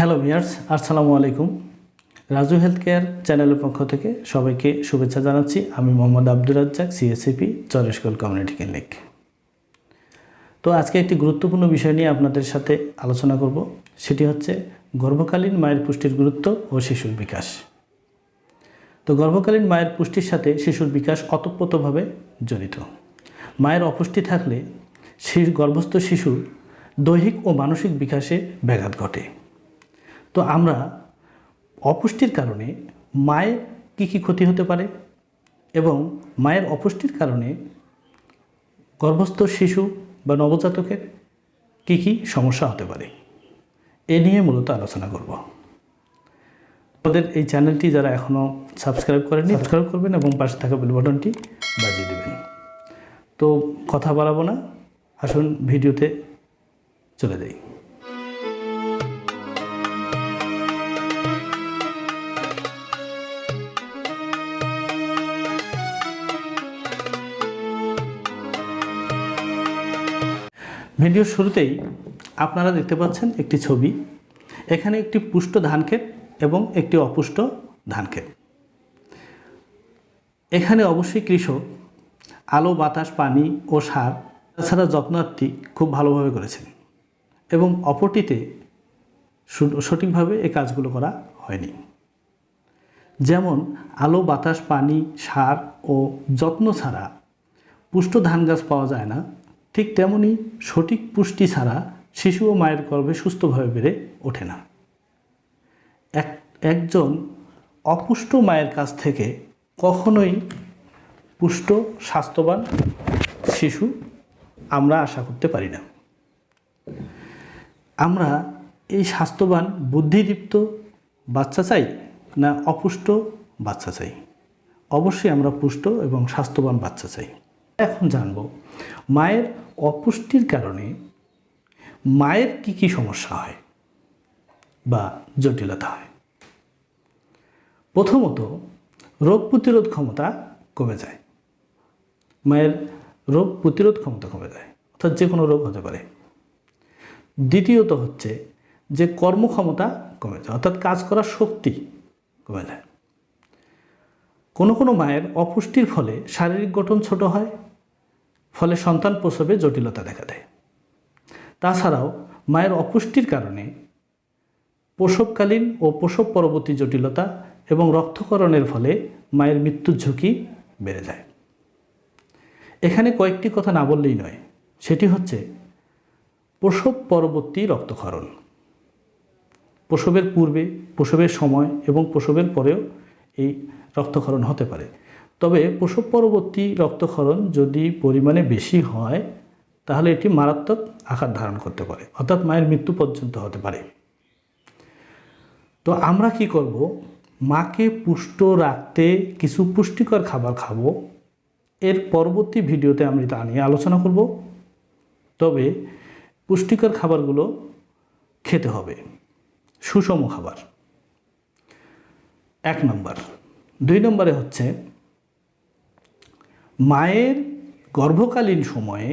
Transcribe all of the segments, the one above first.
Hello viewers, আসসালামু আলাইকুম। Raju health care চ্যানেলের পক্ষ থেকে সবাইকে শুভেচ্ছা জানাচ্ছি। আমি Mohammad Abdur Razzak, CHCP Chareshkol community clinic. তো আজকে একটি গুরুত্বপূর্ণ বিষয় নিয়ে আপনাদের সাথে আলোচনা করব। সেটি হচ্ছে গর্ভকালীন মায়ের পুষ্টির গুরুত্ব ও শিশুর বিকাশ। তো গর্ভকালীন মায়ের পুষ্টির সাথে শিশুর বিকাশ ওতপ্রোতভাবে জড়িত। মায়ের অপুষ্টি থাকলে গর্ভস্থ শিশুর দৈহিক ও মানসিক বিকাশে ব্যাঘাত ঘটে। তো আমরা অপুষ্টির কারণে মায়ের কী ক্ষতি হতে পারে এবং মায়ের অপুষ্টির কারণে গর্ভস্থ শিশু বা নবজাতকের কী সমস্যা হতে পারে এ নিয়ে মূলত আলোচনা করব। আমাদের এই চ্যানেলটি যারা এখনও সাবস্ক্রাইব করেনি সাবস্ক্রাইব করবেন এবং পাশে থাকা বেল বাটনটি বাজিয়ে দেবেন। তো কথা বাড়াবো না, আসুন ভিডিওতে চলে যাই। ভিডিওর শুরুতেই আপনারা দেখতে পাচ্ছেন একটি ছবি। এখানে একটি পুষ্ট ধানক্ষেত এবং একটি অপুষ্ট ধানক্ষেত। এখানে অবশ্যই কৃষক আলো, বাতাস, পানি ও সার তাছাড়া যত্নার্থী খুব ভালোভাবে করেছেন এবং অপরটিতে সঠিকভাবে এই কাজগুলো করা হয়নি। যেমন আলো, বাতাস, পানি, সার ও যত্ন ছাড়া পুষ্ট ধান গাছ পাওয়া যায় না, ঠিক তেমনি সঠিক পুষ্টি ছাড়া শিশু ও মায়ের গর্ভে সুস্থভাবে বেড়ে ওঠে না। একজন অপুষ্ট মায়ের কাছ থেকে কখনোই পুষ্ট স্বাস্থ্যবান শিশু আমরা আশা করতে পারি না। আমরা এই স্বাস্থ্যবান বুদ্ধিদীপ্ত বাচ্চা চাই না অপুষ্ট বাচ্চা চাই? অবশ্যই আমরা পুষ্ট এবং স্বাস্থ্যবান বাচ্চা চাই। এখন জানব মায়ের অপুষ্টির কারণে মায়ের কী সমস্যা হয় বা জটিলতা হয়। প্রথমত, রোগ প্রতিরোধ ক্ষমতা কমে যায়। মায়ের রোগ প্রতিরোধ ক্ষমতা কমে যায়, অর্থাৎ যে কোনো রোগ হতে পারে। দ্বিতীয়ত হচ্ছে যে কর্মক্ষমতা কমে যায়, অর্থাৎ কাজ করার শক্তি কমে যায়। কোনো মায়ের অপুষ্টির ফলে শারীরিক গঠন ছোট হয়, ফলে সন্তান প্রসবে জটিলতা দেখা দেয়। তাছাড়াও মায়ের অপুষ্টির কারণে প্রসবকালীন ও প্রসব পরবর্তী জটিলতা এবং রক্তক্ষরণের ফলে মায়ের মৃত্যুর ঝুঁকি বেড়ে যায়। এখানে কয়েকটি কথা না বললেই নয়, সেটি হচ্ছে প্রসব পরবর্তী রক্তক্ষরণ। প্রসবের পূর্বে, প্রসবের সময় এবং প্রসবের পরেও এই রক্তক্ষরণ হতে পারে। তবে প্রসব পরবর্তী রক্তক্ষরণ যদি পরিমাণে বেশি হয় তাহলে এটি মারাত্মক আকার ধারণ করতে পারে, অর্থাৎ মায়ের মৃত্যু পর্যন্ত হতে পারে। তো আমরা কি করব? মাকে পুষ্ট রাখতে কিছু পুষ্টিকর খাবার খাবো। এর পরবর্তী ভিডিওতে আমি তা নিয়ে আলোচনা করব। তবে পুষ্টিকর খাবারগুলো খেতে হবে, সুষম খাবার, 1 নম্বর। 2 নম্বরে হচ্ছে মায়ের গর্ভকালীন সময়ে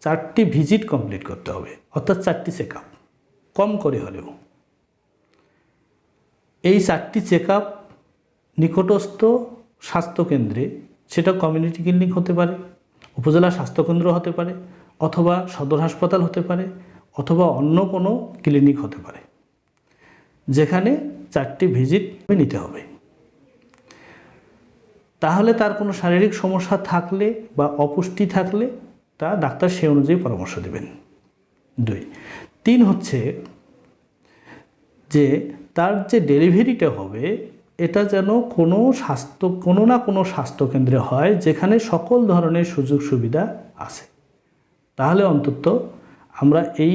4টি ভিজিট কমপ্লিট করতে হবে, অর্থাৎ 4টি চেক আপ কম করে হলেও। এই 4টি চেক আপ নিকটস্থ স্বাস্থ্যকেন্দ্রে, সেটা কমিউনিটি ক্লিনিক হতে পারে, উপজেলা স্বাস্থ্যকেন্দ্র হতে পারে, অথবা সদর হাসপাতাল হতে পারে, অথবা অন্য কোনো ক্লিনিক হতে পারে, যেখানে 4টি ভিজিট নিতে হবে। তাহলে তার কোনো শারীরিক সমস্যা থাকলে বা অপুষ্টি থাকলে তা ডাক্তার সে অনুযায়ী পরামর্শ দেবেন। 2। 3 হচ্ছে যে তার যে ডেলিভারিটা হবে এটা যেন কোনো না কোনো স্বাস্থ্যকেন্দ্রে হয়, যেখানে সকল ধরনের সুযোগ সুবিধা আছে। তাহলে অন্তত আমরা এই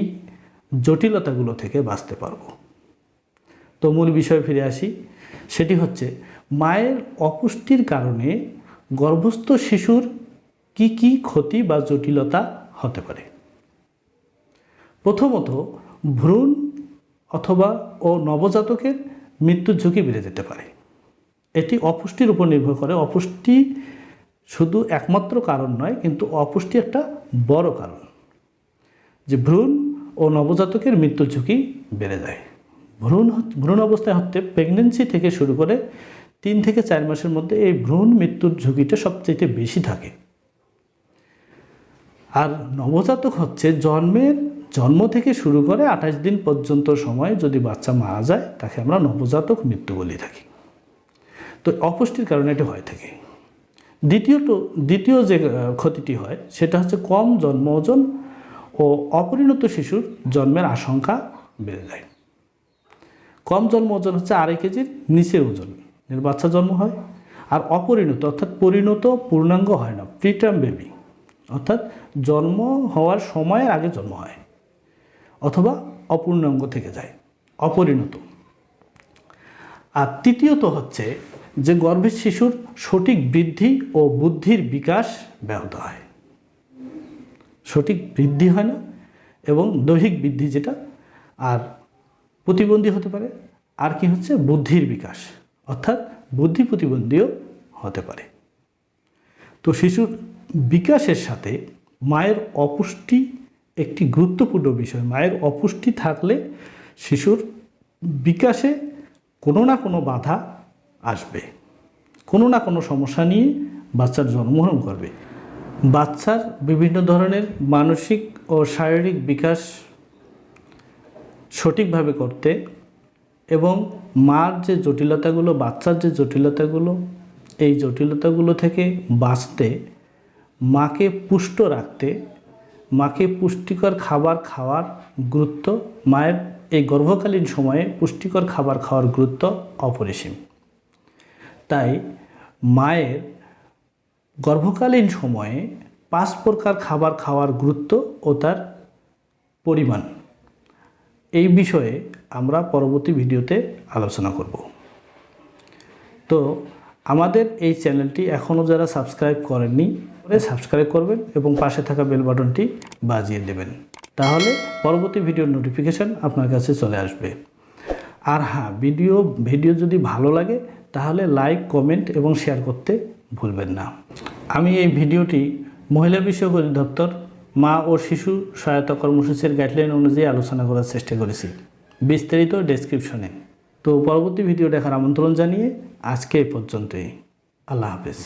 জটিলতাগুলো থেকে বাঁচতে পারব। তো মূল বিষয়ে ফিরে আসি, সেটি হচ্ছে মায়ের অপুষ্টির কারণে গর্ভস্থ শিশুর কি ক্ষতি বা জটিলতা হতে পারে। প্রথমত, ভ্রূণ অথবা নবজাতকের মৃত্যুর ঝুঁকি বেড়ে যেতে পারে। এটি অপুষ্টির উপর নির্ভর করে। অপুষ্টি শুধু একমাত্র কারণ নয়, কিন্তু অপুষ্টি একটা বড় কারণ, যে ভ্রূণ ও নবজাতকের মৃত্যুর ঝুঁকি বেড়ে যায়। ভ্রূণ অবস্থায় হতে প্রেগনেন্সি থেকে শুরু করে 3 থেকে 4 মাসের মধ্যে এই ভ্রূণ মৃত্যুর ঝুঁকিটা সবচেয়ে বেশি থাকে। আর নবজাতক হচ্ছে জন্ম থেকে শুরু করে 28 দিন পর্যন্ত সময় যদি বাচ্চা মারা যায় তাকে আমরা নবজাতক মৃত্যু বলে থাকি। তো অপুষ্টির কারণে এটি হয়ে থাকে। দ্বিতীয় যে ক্ষতিটি হয় সেটা হচ্ছে কম জন্ম ওজন ও অপরিণত শিশুর জন্মের আশঙ্কা বেড়ে যায়। কম জন্ম ওজন হচ্ছে 2.5 কেজির নিচে ওজনের বাচ্চা জন্ম হয়। আর অপরিণত অর্থাৎ পরিণত পূর্ণাঙ্গ হয় না, প্রিটার্ম বেবি অর্থাৎ জন্ম হওয়ার সময়ের আগে জন্ম হয় অথবা অপূর্ণাঙ্গ থেকে যায়, অপরিণত। আর তৃতীয়ত হচ্ছে যে গর্ভের শিশুর সঠিক বৃদ্ধি ও বুদ্ধির বিকাশ ব্যাহত হয়, সঠিক বৃদ্ধি হয় না এবং দৈহিক বৃদ্ধি যেটা আর প্রতিবন্ধী হতে পারে। আর কি হচ্ছে বুদ্ধির বিকাশ অর্থাৎ বুদ্ধি প্রতিবন্ধীও হতে পারে। তো শিশুর বিকাশের সাথে মায়ের অপুষ্টি একটি গুরুত্বপূর্ণ বিষয়। মায়ের অপুষ্টি থাকলে শিশুর বিকাশে কোনো না কোনো বাধা আসবে, কোনো না কোনো সমস্যা নিয়ে বাচ্চার জন্মগ্রহণ করবে। বাচ্চার বিভিন্ন ধরনের মানসিক ও শারীরিক বিকাশ সঠিকভাবে করতে এবং মার যে জটিলতাগুলো, বাচ্চার যে জটিলতাগুলো, এই জটিলতাগুলো থেকে বাঁচতে, মাকে পুষ্ট রাখতে, মাকে পুষ্টিকর খাবার খাওয়ার গুরুত্ব, মায়ের এই গর্ভকালীন সময়ে পুষ্টিকর খাবার খাওয়ার গুরুত্ব অপরিসীম। তাই মায়ের গর্ভকালীন সময়ে 5 প্রকার খাবার খাওয়ার গুরুত্ব ও তার পরিমাণ, এই বিষয়ে আমরা পরবর্তী ভিডিওতে আলোচনা করব। তো আমাদের এই চ্যানেলটি এখনও যারা সাবস্ক্রাইব করেননি সাবস্ক্রাইব করবেন এবং পাশে থাকা বেল বাটনটি বাজিয়ে দেবেন, তাহলে পরবর্তী ভিডিওর নোটিফিকেশান আপনার কাছে চলে আসবে। আর হ্যাঁ, ভিডিও যদি ভালো লাগে তাহলে লাইক, কমেন্ট এবং শেয়ার করতে ভুলবেন না। আমি এই ভিডিওটি মহিলা বিষয়ক অধিদপ্তর মা ও শিশু সহায়তা কর্মসূচির গাইডলাইন অনুযায়ী আলোচনা করার চেষ্টা করেছি, বিস্তারিত ডেসক্রিপশনে। তো পরবর্তী ভিডিও দেখার আমন্ত্রণ জানিয়ে আজকে এই পর্যন্তই। আল্লাহ হাফেজ।